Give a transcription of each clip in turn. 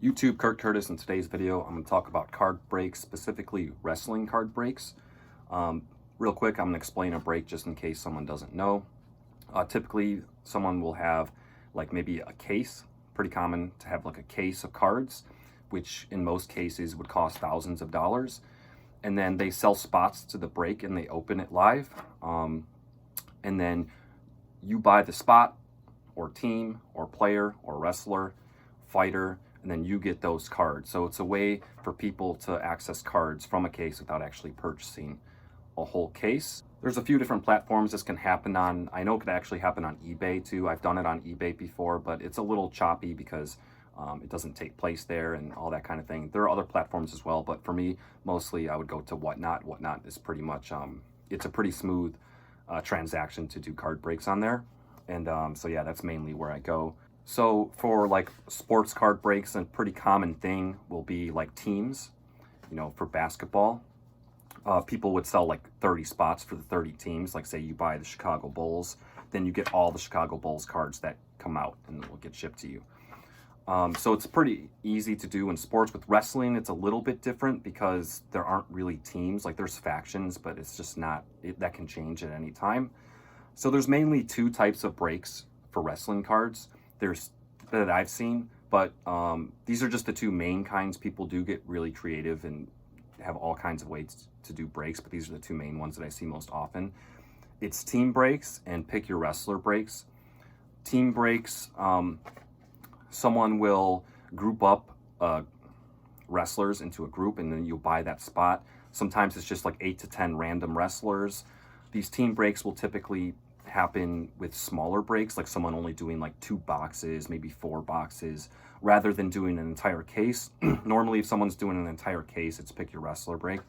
YouTube, Kurt Curtis. In today's video, I'm going to talk about card breaks, specifically wrestling card breaks. Real quick, I'm going to explain a break just in case someone doesn't know. Typically, someone will have like maybe a case, pretty common to have like a case of cards, which in most cases would cost thousands of dollars. And then they sell spots to the break and they open it live. And then you buy the spot or team or player or wrestler, fighter, and then you get those cards. So it's a way for people to access cards from a case without actually purchasing a whole case. There's a few different platforms this can happen on. I know it could actually happen on eBay too. I've done it on eBay before, but it's a little choppy because it doesn't take place there and all that kind of thing. There are other platforms as well, but for me, mostly I would go to Whatnot. Whatnot is pretty much, it's a pretty smooth transaction to do card breaks on there. And so yeah, that's mainly where I go. So for like sports card breaks, a pretty common thing will be like teams, for basketball. People would sell like 30 spots for the 30 teams. Like say you buy the Chicago Bulls, then you get all the Chicago Bulls cards that come out and will get shipped to you. So it's pretty easy to do in sports. With wrestling, it's a little bit different because there aren't really teams. Like there's factions, but it's just not, that can change at any time. So there's mainly two types of breaks for wrestling cards. There's that I've seen, but these are just the two main kinds. People do get really creative and have all kinds of ways to do breaks, but these are the two main ones that I see most often. It's team breaks and pick your wrestler breaks. Team breaks, someone will group up wrestlers into a group and then you'll buy that spot. Sometimes it's just like 8 to 10 random wrestlers. These team breaks will typically happen with smaller breaks, like someone only doing like 2 boxes, maybe 4 boxes, rather than doing an entire case. Normally, if someone's doing an entire case, it's pick your wrestler break.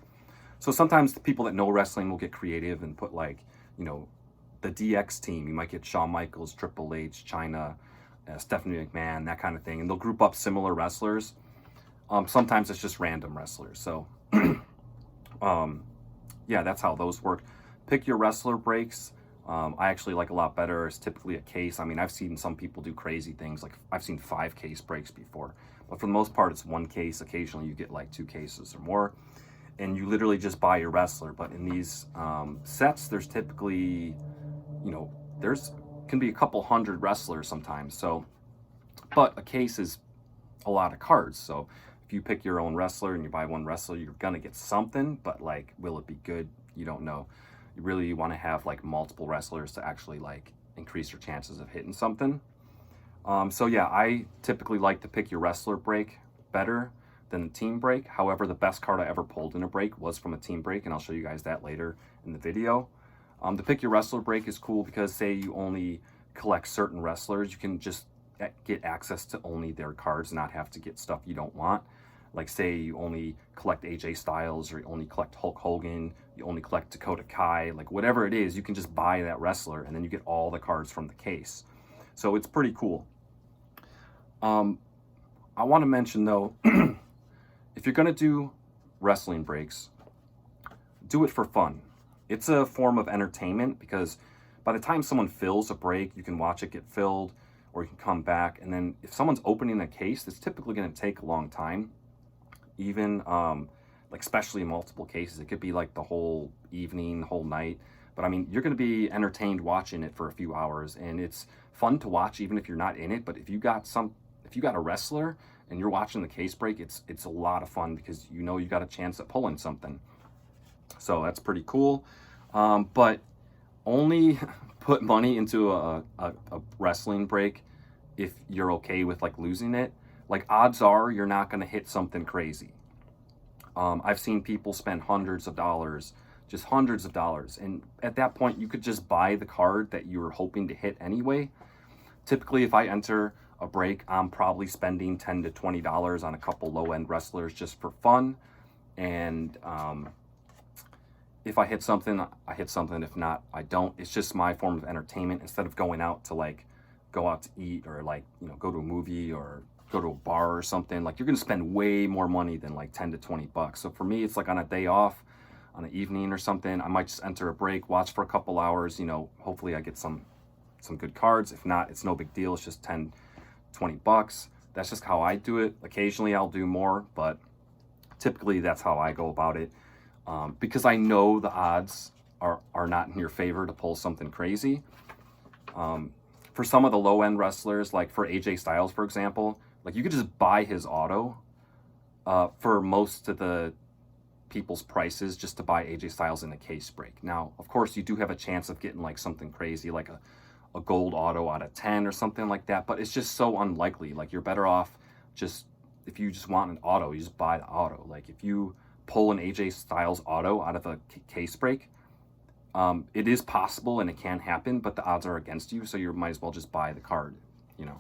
So sometimes the people that know wrestling will get creative and put like, the DX team. You might get Shawn Michaels, Triple H, Chyna, Stephanie McMahon, that kind of thing. And they'll group up similar wrestlers. Sometimes it's just random wrestlers. So yeah, that's how those work. Pick your wrestler breaks. I actually like a lot better. It's typically a case. I mean, I've seen some people do crazy things. Like I've seen 5 case breaks before, but for the most part, it's 1 case. Occasionally you get like 2 cases or more, and you literally just buy your wrestler. But in these sets, there's typically, there's can be a couple hundred wrestlers sometimes. So, but a case is a lot of cards. So if you pick your own wrestler and you buy 1 wrestler, you're gonna get something, but like, will it be good? You don't know. You really want to have like multiple wrestlers to actually like increase your chances of hitting something. So yeah, I typically like to pick your wrestler break better than the team break. However, the best card I ever pulled in a break was from a team break, and I'll show you guys that later in the video. The pick your wrestler break is cool because say you only collect certain wrestlers, you can just get access to only their cards, not have to get stuff you don't want. Like say you only collect AJ Styles, or you only collect Hulk Hogan, you only collect Dakota Kai, like whatever it is, you can just buy that wrestler and then you get all the cards from the case. So it's pretty cool. I want to mention though, if you're going to do wrestling breaks, do it for fun. It's a form of entertainment because by the time someone fills a break, you can watch it get filled or you can come back. And then if someone's opening a case, it's typically going to take a long time. Even like especially in multiple cases, it could be like the whole evening, the whole night. But I mean, you're going to be entertained watching it for a few hours, and it's fun to watch even if you're not in it. But if you got a wrestler and you're watching the case break, it's a lot of fun because you got a chance at pulling something. So that's pretty cool. But only put money into a wrestling break if you're okay with like losing it. Like odds are you're not going to hit something crazy. I've seen people spend hundreds of dollars, just hundreds of dollars. And at that point, you could just buy the card that you were hoping to hit anyway. Typically, if I enter a break, I'm probably spending $10 to $20 on a couple low-end wrestlers just for fun. And if I hit something, I hit something. If not, I don't. It's just my form of entertainment instead of going out to go out to eat or go to a movie or go to a bar or something. Like you're going to spend way more money than like 10 to 20 bucks. So for me, it's like on a day off, on an evening or something, I might just enter a break, watch for a couple hours, hopefully I get some good cards. If not, it's no big deal. It's just 10, 20 bucks. That's just how I do it. Occasionally I'll do more, but typically that's how I go about it. Because I know the odds are not in your favor to pull something crazy. For some of the low end wrestlers, like for AJ Styles, for example, like you could just buy his auto for most of the people's prices just to buy AJ Styles in a case break. Now, of course, you do have a chance of getting like something crazy, like a gold auto out of 10 or something like that, but it's just so unlikely. Like you're better off just, if you just want an auto, you just buy the auto. Like if you pull an AJ Styles auto out of a case break, it is possible and it can happen, but the odds are against you, so you might as well just buy the card, you know.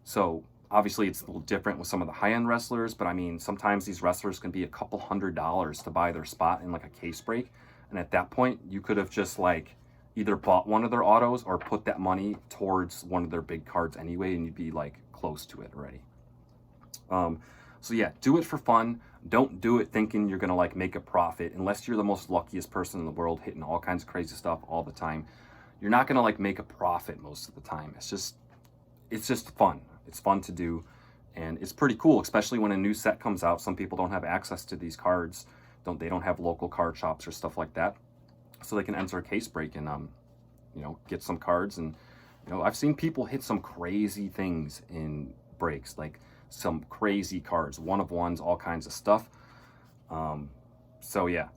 So obviously it's a little different with some of the high-end wrestlers, but I mean, sometimes these wrestlers can be a couple $100s to buy their spot in like a case break, and at that point you could have just like either bought one of their autos or put that money towards one of their big cards anyway, and you'd be like close to it already. So yeah, do it for fun. Don't do it thinking you're gonna like make a profit, unless you're the most luckiest person in the world hitting all kinds of crazy stuff all the time. You're not gonna like make a profit most of the time. It's just fun. It's fun to do, and it's pretty cool, especially when a new set comes out. Some people don't have access to these cards. They don't have local card shops or stuff like that, so they can enter a case break and you know, get some cards. And you know, I've seen people hit some crazy things in breaks, like some crazy cards, one of ones, all kinds of stuff. So yeah,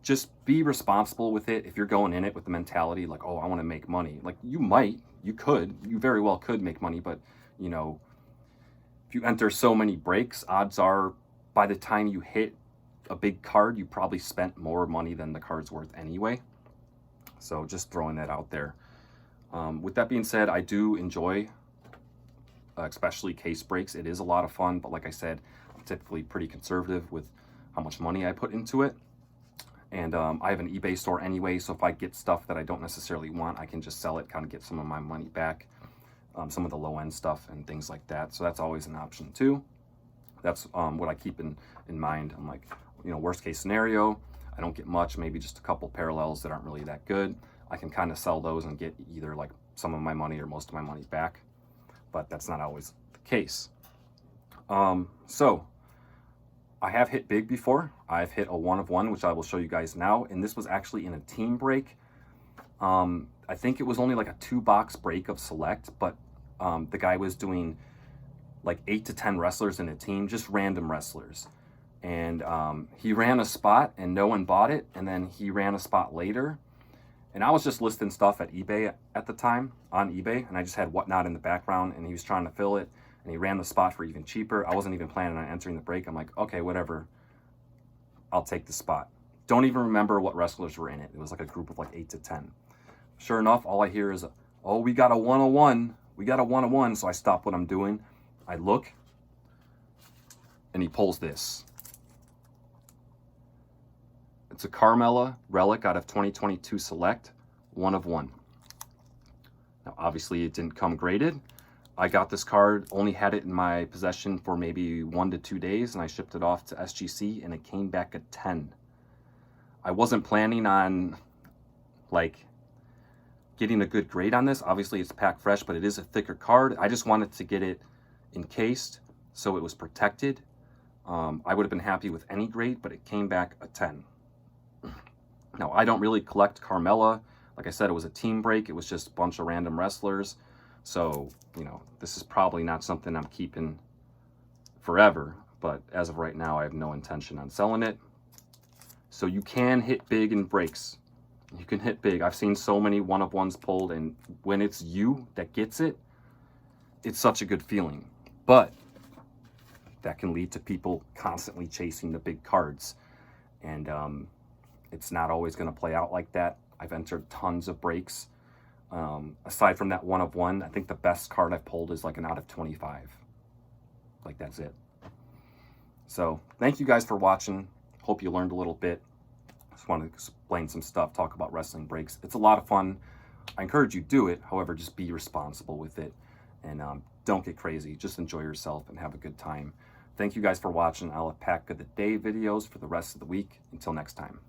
just be responsible with it. If you're going in it with the mentality like, oh, I want to make money, like you very well could make money, but you know, if you enter so many breaks, odds are by the time you hit a big card, you probably spent more money than the card's worth anyway. So just throwing that out there. With that being said, I do enjoy especially case breaks. It is a lot of fun, but like I said, I'm typically pretty conservative with how much money I put into it. And I have an eBay store anyway, so if I get stuff that I don't necessarily want, I can just sell it, kind of get some of my money back. Some of the low end stuff and things like that. So that's always an option too. That's what I keep in mind. I'm like, you know, worst case scenario, I don't get much, maybe just a couple parallels that aren't really that good. I can kind of sell those and get either like some of my money or most of my money back, but that's not always the case. So I have hit big before. I've hit a 1 of 1, which I will show you guys now. And this was actually in a team break. I think it was only like a 2-box break of select, but the guy was doing like 8 to 10 wrestlers in a team, just random wrestlers. And he ran a spot and no one bought it. And then he ran a spot later. And I was just listing stuff at eBay at the time, on eBay. And I just had Whatnot in the background, and he was trying to fill it. And he ran the spot for even cheaper. I wasn't even planning on entering the break. I'm like, okay, whatever. I'll take the spot. Don't even remember what wrestlers were in it. It was like a group of like 8 to 10. Sure enough, all I hear is, oh, we got a 101. We got a 101. So I stop what I'm doing. I look, and he pulls this. It's a Carmella relic out of 2022 Select, 1 of 1. Now, obviously, it didn't come graded. I got this card, only had it in my possession for maybe 1 to 2 days, and I shipped it off to SGC, and it came back a 10. I wasn't planning on, like, getting a good grade on this. Obviously, it's packed fresh, but it is a thicker card. I just wanted to get it encased so it was protected. I would have been happy with any grade, but it came back a 10. Now, I don't really collect Carmella. Like I said, it was a team break. It was just a bunch of random wrestlers. So, you know, this is probably not something I'm keeping forever. But as of right now, I have no intention on selling it. So you can hit big in breaks. You can hit big. I've seen so many 1 of 1s pulled, and when it's you that gets it, it's such a good feeling. But that can lead to people constantly chasing the big cards. And it's not always going to play out like that. I've entered tons of breaks. Aside from that 1 of 1, I think the best card I've pulled is like an out of 25. Like, that's it. So thank you guys for watching. Hope you learned a little bit. Just wanted to explain some stuff, talk about wrestling breaks. It's a lot of fun. I encourage you to do it. However, just be responsible with it, and don't get crazy. Just enjoy yourself and have a good time. Thank you guys for watching. I'll have pack of the day videos for the rest of the week. Until next time.